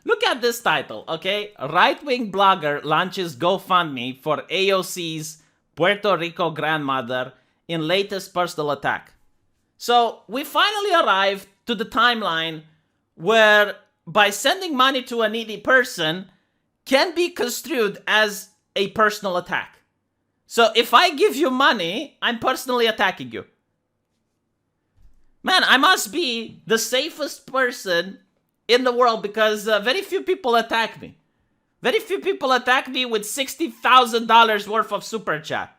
Look at this title, okay? Right-wing blogger launches GoFundMe for AOC's Puerto Rico grandmother in latest personal attack. So we finally arrived to the timeline where by sending money to a needy person can be construed as a personal attack. So if I give you money, I'm personally attacking you. Man, I must be the safest person in the world because very few people attack me. Very few people attack me with $60,000 worth of super chat.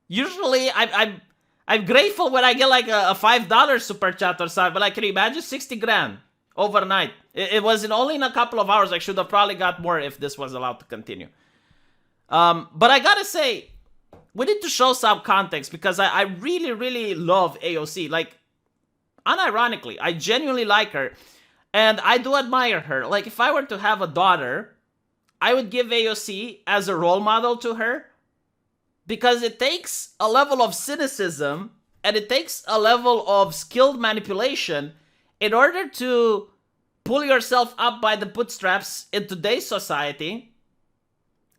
Usually, I'm grateful when I get like a $5 super chat or something, but I can imagine 60 grand overnight. It was only in a couple of hours. I should have probably got more if this was allowed to continue. But I gotta say, we need to show some context because I really, really love AOC. Like, unironically, I genuinely like her. And I do admire her. Like, if I were to have a daughter, I would give AOC as a role model to her. Because it takes a level of cynicism and it takes a level of skilled manipulation in order to pull yourself up by the bootstraps in today's society.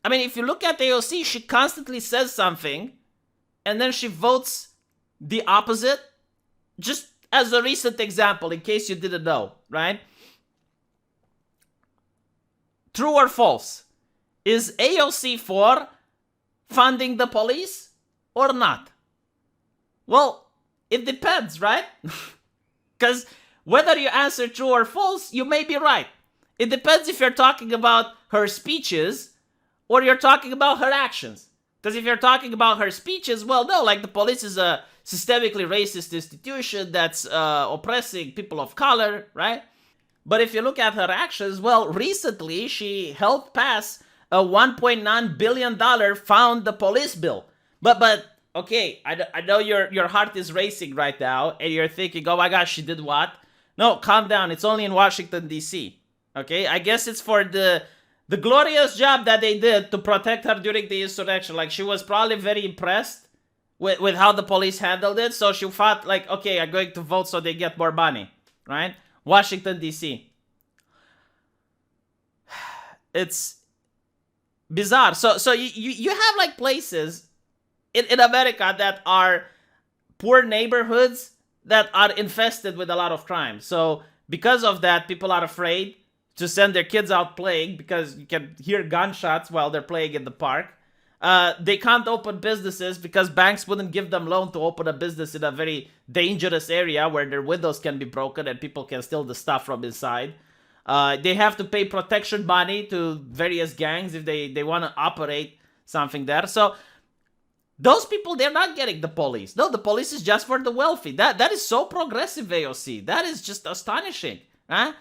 I mean, if you look at AOC, she constantly says something and then she votes the opposite. Just as a recent example, in case you didn't know, right? True or false? Is AOC for funding the police or not? Well, it depends, right? Because whether you answer true or false, you may be right. It depends if you're talking about her speeches or you're talking about her actions. Because if you're talking about her speeches, well, no, like the police is a systemically racist institution that's oppressing people of color, right? But if you look at her actions, well, recently she helped pass a $1.9 billion found the police bill. But okay, I know your heart is racing right now and you're thinking, oh my gosh, she did what? No, calm down. It's only in Washington, D.C. Okay, I guess it's for the glorious job that they did to protect her during the insurrection. Like, she was probably very impressed with how the police handled it. So she thought, like, okay, I'm going to vote so they get more money, right? Washington, D.C. It's bizarre. So you have like places in America that are poor neighborhoods that are infested with a lot of crime. So because of that, people are afraid to send their kids out playing because you can hear gunshots while they're playing in the park. They can't open businesses because banks wouldn't give them loan to open a business in a very dangerous area where their windows can be broken and people can steal the stuff from inside. They have to pay protection money to various gangs if they want to operate something there. So those people, they're not getting the police. No, the police is just for the wealthy. That is so progressive, AOC. That is just astonishing. Huh?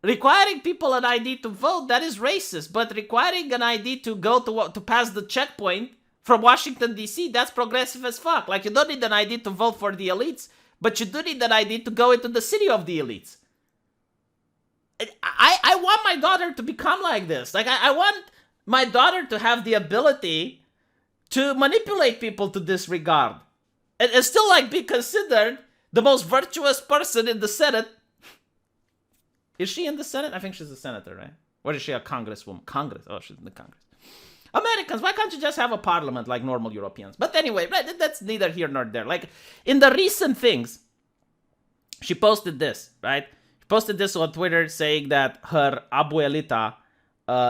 Requiring people an ID to vote, that is racist. But requiring an ID to go to pass the checkpoint from Washington, D.C., that's progressive as fuck. Like, you don't need an ID to vote for the elites, but you do need an ID to go into the city of the elites. I want my daughter to become like this. Like, I want my daughter to have the ability to manipulate people to this regard. And still, like, be considered the most virtuous person in the Senate. Is she in the Senate? I think she's a senator, right? Or is she a congresswoman? Congress. Oh, she's in the Congress. Americans, why can't you just have a parliament like normal Europeans? But anyway, right, that's neither here nor there. Like, in the recent things, she posted this, right? She posted this on Twitter saying that her abuelita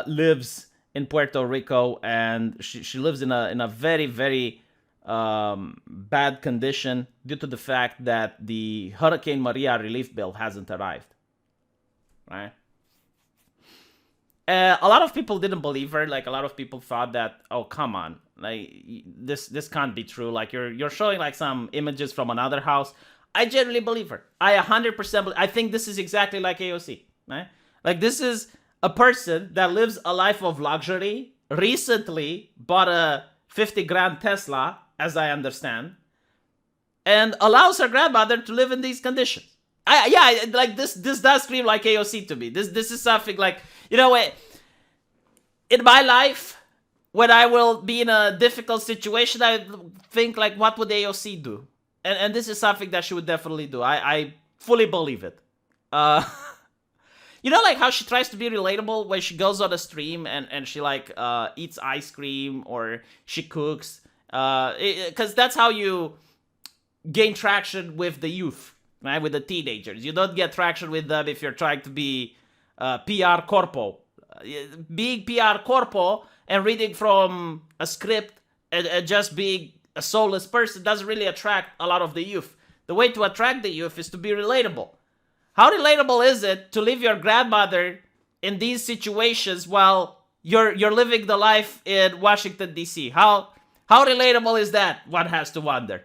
lives in Puerto Rico and she lives in a very, very bad condition due to the fact that the Hurricane Maria relief bill hasn't arrived. Right? A lot of people didn't believe her. Like, a lot of people thought that, oh, come on, like, this can't be true. Like, you're showing like some images from another house. I genuinely believe her. I 100% I think this is exactly like AOC. Right? Like, this is a person that lives a life of luxury. Recently bought a 50 grand Tesla, as I understand, and allows her grandmother to live in these conditions. Like, this does scream like AOC to me. This is something like, you know what? In my life, when I will be in a difficult situation, I think, like, what would AOC do? And this is something that she would definitely do. I fully believe it. You know, like how she tries to be relatable when she goes on a stream and she like eats ice cream or she cooks, because that's how you gain traction with the youth, right? With the teenagers. You don't get traction with them if you're trying to be PR corpo. Being PR corpo and reading from a script and just being a soulless person doesn't really attract a lot of the youth. The way to attract the youth is to be relatable. How relatable is it to leave your grandmother in these situations while you're living the life in Washington, D.C.? How relatable is that? One has to wonder.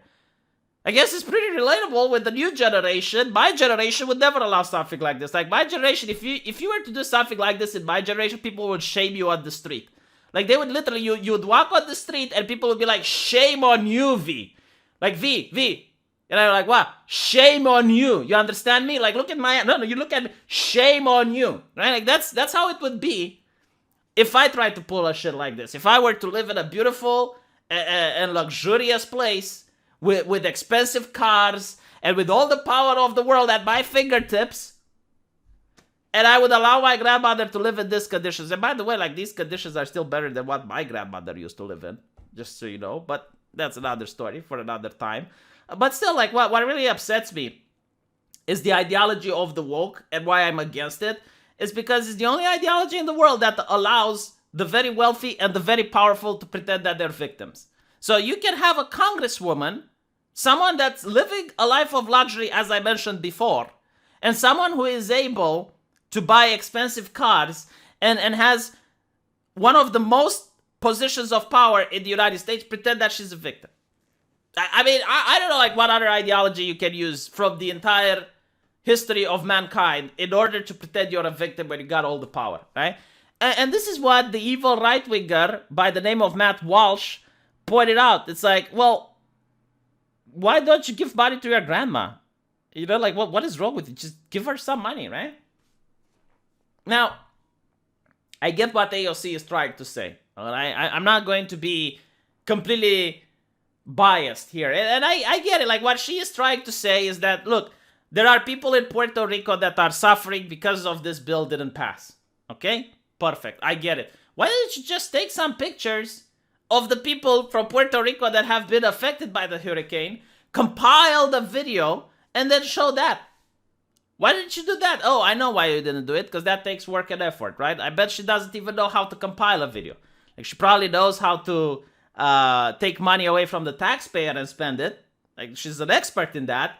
I guess it's pretty relatable with the new generation. My generation would never allow something like this. Like my generation, if you were to do something like this in my generation, people would shame you on the street. Like they would literally, you would walk on the street and people would be like, shame on you, V. Like V. And I'm like, what? Shame on you. You understand me? Like look at my, no, you look at me. Shame on you. Right? Like that's how it would be if I tried to pull a shit like this. If I were to live in a beautiful and luxurious place with expensive cars and with all the power of the world at my fingertips, and I would allow my grandmother to live in these conditions. And by the way, like these conditions are still better than what my grandmother used to live in, just so you know. But that's another story for another time. But still, like what really upsets me is the ideology of the woke, and why I'm against it is because it's the only ideology in the world that allows the very wealthy and the very powerful to pretend that they're victims. So you can have a congresswoman, someone that's living a life of luxury, as I mentioned before, and someone who is able to buy expensive cars and has one of the most positions of power in the United States pretend that she's a victim. I mean, I don't know like what other ideology you can use from the entire history of mankind in order to pretend you're a victim when you got all the power, right? And this is what the evil right-winger by the name of Matt Walsh pointed out. It's like, well, why don't you give money to your grandma? You know, like, what is wrong with it? Just give her some money, right? Now, I get what AOC is trying to say. All right? I'm not going to be completely biased here. And I get it. Like, what she is trying to say is that, look, there are people in Puerto Rico that are suffering because of this bill didn't pass. Okay? Perfect. I get it. Why didn't you just take some pictures of the people from Puerto Rico that have been affected by the hurricane, compile the video, and then show that? Why didn't you do that? Oh, I know why you didn't do it, because that takes work and effort, right? I bet she doesn't even know how to compile a video. Like, she probably knows how to take money away from the taxpayer and spend it. Like, she's an expert in that.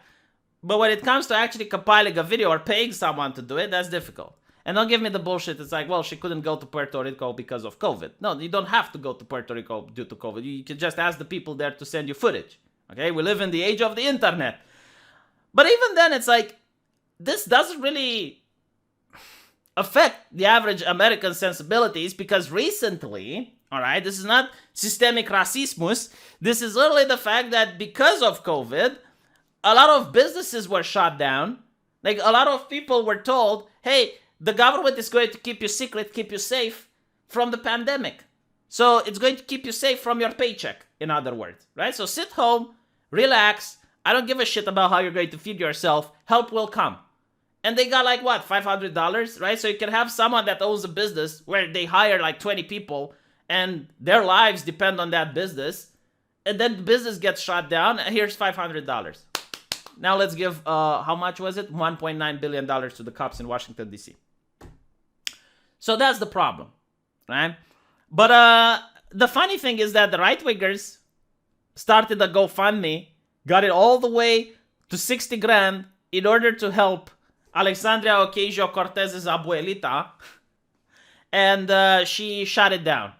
But when it comes to actually compiling a video or paying someone to do it, that's difficult. And don't give me the bullshit. It's like, well, she couldn't go to Puerto Rico because of COVID. No, you don't have to go to Puerto Rico due to COVID. You can just ask the people there to send you footage. Okay? We live in the age of the internet. But even then, it's like, this doesn't really affect the average American sensibilities, because recently, all right, this is not systemic racismus. This is literally the fact that because of COVID, a lot of businesses were shut down. Like, a lot of people were told, hey, the government is going to keep you secret, keep you safe from the pandemic. So it's going to keep you safe from your paycheck, in other words, right? So sit home, relax. I don't give a shit about how you're going to feed yourself. Help will come. And they got like, what, $500, right? So you can have someone that owns a business where they hire like 20 people and their lives depend on that business. And then the business gets shut down, and here's $500. Now let's give, how much was it? $1.9 billion to the cops in Washington, D.C. So that's the problem, right? But the funny thing is that the right-wingers started a GoFundMe, got it all the way to 60 grand in order to help Alexandria Ocasio-Cortez's abuelita, and she shut it down.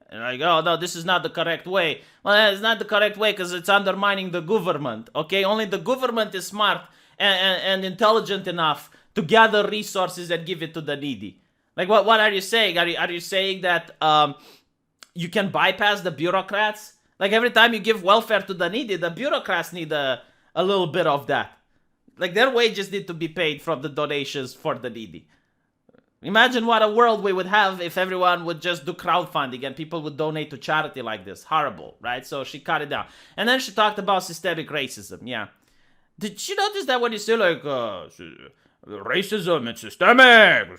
And like, oh, no, this is not the correct way. Well, it's not the correct way because it's undermining the government, okay? Only the government is smart and intelligent enough to gather resources and give it to the needy. Like, what are you saying? Are you saying that you can bypass the bureaucrats? Like, every time you give welfare to the needy, the bureaucrats need a little bit of that. Like, their wages need to be paid from the donations for the needy. Imagine what a world we would have if everyone would just do crowdfunding and people would donate to charity like this. Horrible, right? So she cut it down. And then she talked about systemic racism, yeah. Did you notice that when you say like, racism, it's systemic.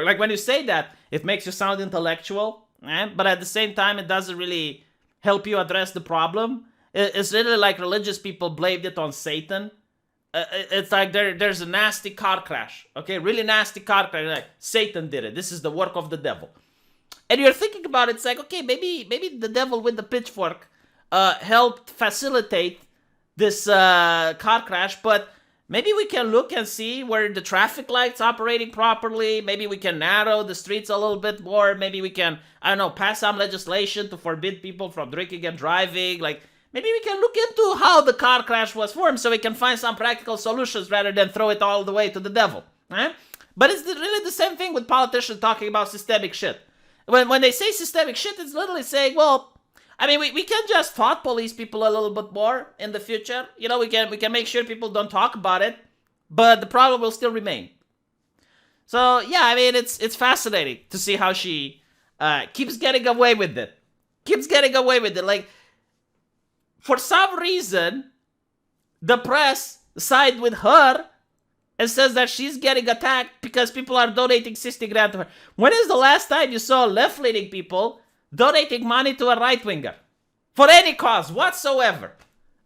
Like when you say that, it makes you sound intellectual, but at the same time, it doesn't really help you address the problem. It's really like religious people blamed it on Satan. It's like there's a nasty car crash, okay? Really nasty car crash. Like, Satan did it. This is the work of the devil. And you're thinking about it, it's like, okay, maybe the devil with the pitchfork helped facilitate this car crash, but maybe we can look and see where the traffic lights operating properly. Maybe we can narrow the streets a little bit more. Maybe we can, I don't know, pass some legislation to forbid people from drinking and driving. Like, maybe we can look into how the car crash was formed so we can find some practical solutions rather than throw it all the way to the devil. But it's really the same thing with politicians talking about systemic shit. When they say systemic shit, it's literally saying, well, I mean, we can just thought police people a little bit more in the future. You know, we can make sure people don't talk about it, but the problem will still remain. So yeah, I mean, it's fascinating to see how she keeps getting away with it. Like, for some reason, the press side with her and says that she's getting attacked because people are donating 60 grand to her. When is the last time you saw left-leaning people donating money to a right-winger? For any cause whatsoever.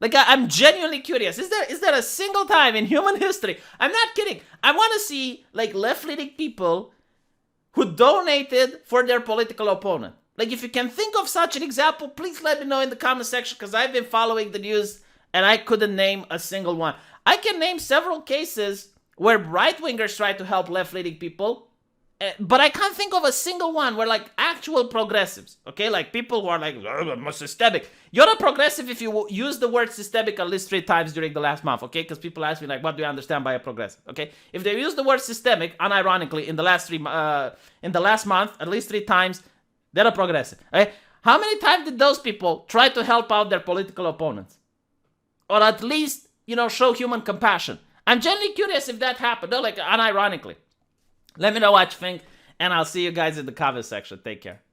Like, I'm genuinely curious. Is there a single time in human history? I'm not kidding. I want to see, like, left-leaning people who donated for their political opponent. Like, if you can think of such an example, please let me know in the comment section, because I've been following the news and I couldn't name a single one. I can name several cases where right-wingers try to help left-leaning people, but I can't think of a single one where, like, actual progressives, okay? Like, people who are like, systemic. You're a progressive if you use the word systemic at least 3 times during the last month, okay? Because people ask me, like, what do you understand by a progressive, okay? If they use the word systemic, unironically, in the last month, at least 3 times, they're a progressive, okay? How many times did those people try to help out their political opponents? Or at least, you know, show human compassion? I'm genuinely curious if that happened, no, like, unironically. Let me know what you think, and I'll see you guys in the comment section. Take care.